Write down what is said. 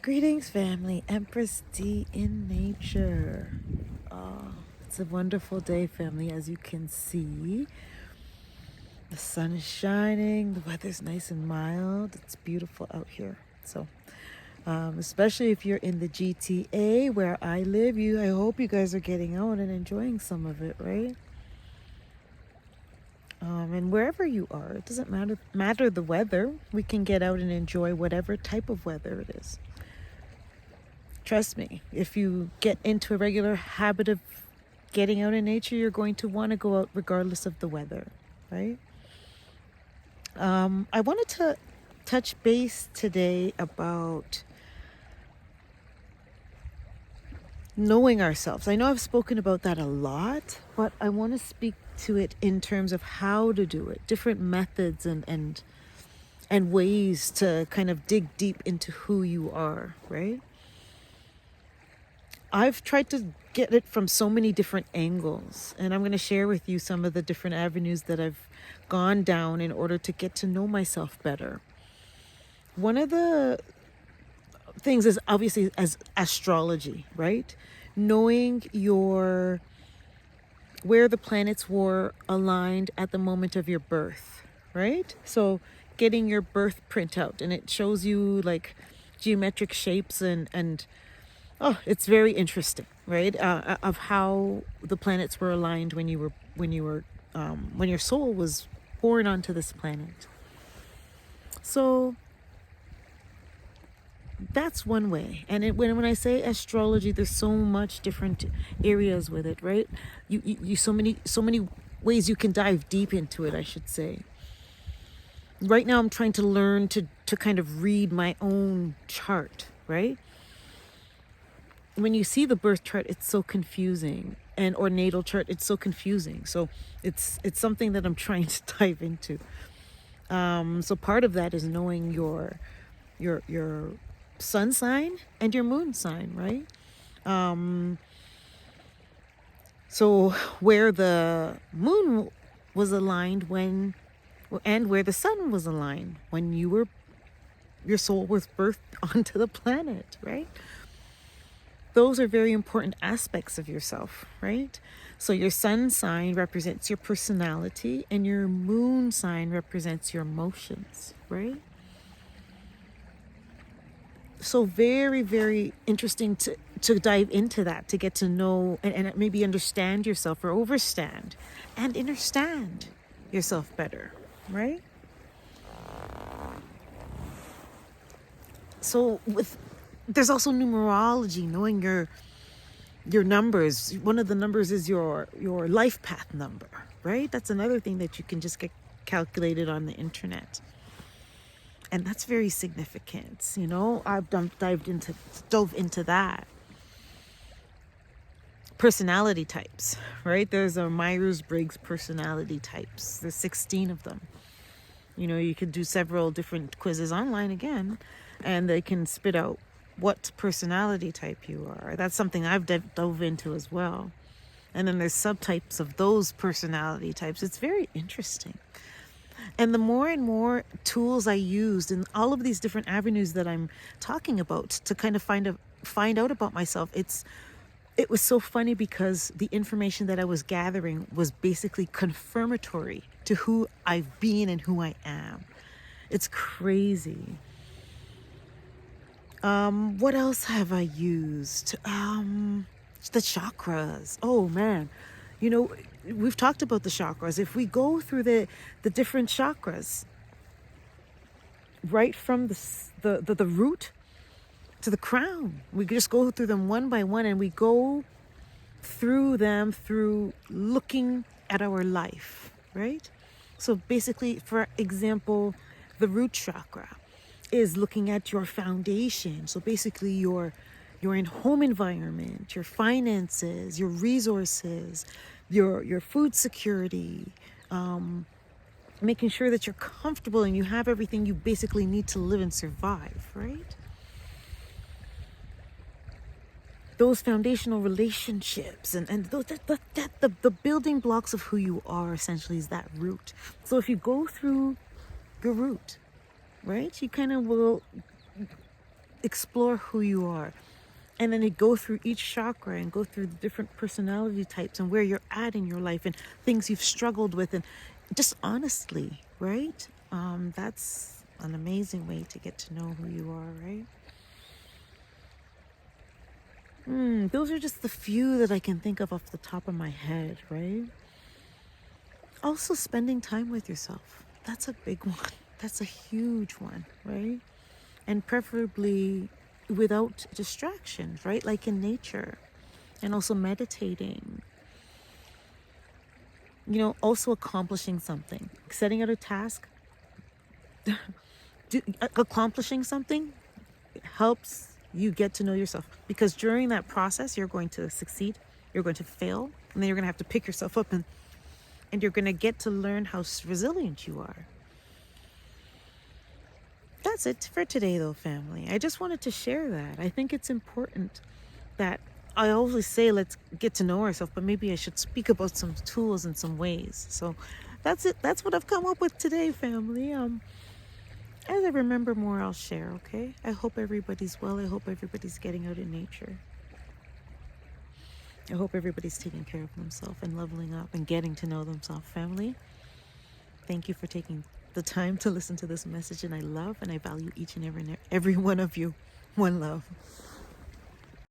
Greetings, family. Empress D in nature. It's a wonderful day, family. As you can see, the sun is shining, the weather's nice and mild. It's beautiful out here. So, especially if you're in the GTA where I live, I hope you guys are getting out and enjoying some of it, right? And wherever you are, it doesn't matter the weather. We can get out and enjoy whatever type of weather it is. Trust me, if you get into a regular habit of getting out in nature, you're going to want to go out regardless of the weather, right? I wanted to touch base today about knowing ourselves. I know I've spoken about that a lot, but I want to speak to it in terms of how to do it, different methods and ways to kind of dig deep into who you are, right? I've tried to get it from so many different angles, and I'm going to share with you some of the different avenues that I've gone down in order to get to know myself better. One of the things is obviously as astrology, right? Knowing where the planets were aligned at the moment of your birth, right? So getting your birth print out, and it shows you like geometric shapes and oh, it's very interesting, right? Of how the planets were aligned when your soul was born onto this planet. So that's one way. And when I say astrology, there's so much different areas with it, right? You so many ways you can dive deep into it, I should say. Right now, I'm trying to learn to kind of read my own chart, right? When you see the birth chart, it's so confusing, or natal chart, it's so confusing. So it's something that I'm trying to dive into. So part of that is knowing your sun sign and your moon sign, right? So where the moon was aligned and where the sun was aligned when your soul was birthed onto the planet, right? Those are very important aspects of yourself, right? So your sun sign represents your personality and your moon sign represents your emotions, right? So very, very interesting to dive into that, to get to know and maybe understand yourself, or understand yourself better, right? So there's also numerology, knowing your numbers. One of the numbers is your life path number, right? That's another thing that you can just get calculated on the internet. And that's very significant. I've dove into that. Personality types, right? There's a Myers-Briggs personality types. There's 16 of them. You could do several different quizzes online again, and they can spit out what personality type you are. That's something I've dove into as well. And then there's subtypes of those personality types. It's very interesting. And the more and more tools I used in all of these different avenues that I'm talking about to kind of find out about myself, it was so funny because the information that I was gathering was basically confirmatory to who I've been and who I am. It's crazy. What else have I used? The chakras. Oh man, we've talked about the chakras. If we go through the different chakras, right from the root to the crown, we just go through them one by one, and we go through them through looking at our life, right? So basically, for example, the root chakra is looking at your foundation. So basically your in home environment, your finances, your resources, your food security, making sure that you're comfortable and you have everything you basically need to live and survive, right? Those foundational relationships and the building blocks of who you are essentially is that root. So if you go through the root, right, you kind of will explore who you are. And then you go through each chakra and go through the different personality types and where you're at in your life and things you've struggled with. And just honestly, right? That's an amazing way to get to know who you are, right? Those are just the few that I can think of off the top of my head, right? Also, spending time with yourself. That's a big one. That's a huge one, right? And preferably without distractions, right? Like in nature. And also meditating. You know, also accomplishing something. Setting out a task. Accomplishing something helps you get to know yourself. Because during that process, you're going to succeed. You're going to fail. And then you're going to have to pick yourself up and you're going to get to learn how resilient you are. That's it for today, though, family. I just wanted to share that. I think it's important that I always say, let's get to know ourselves, but maybe I should speak about some tools and some ways. So that's it. That's what I've come up with today, family. As I remember more, I'll share, okay? I hope everybody's well. I hope everybody's getting out in nature. I hope everybody's taking care of themselves and leveling up and getting to know themselves, family. Thank you for taking the time to listen to this message, and I love and I value each and every one of you. One love.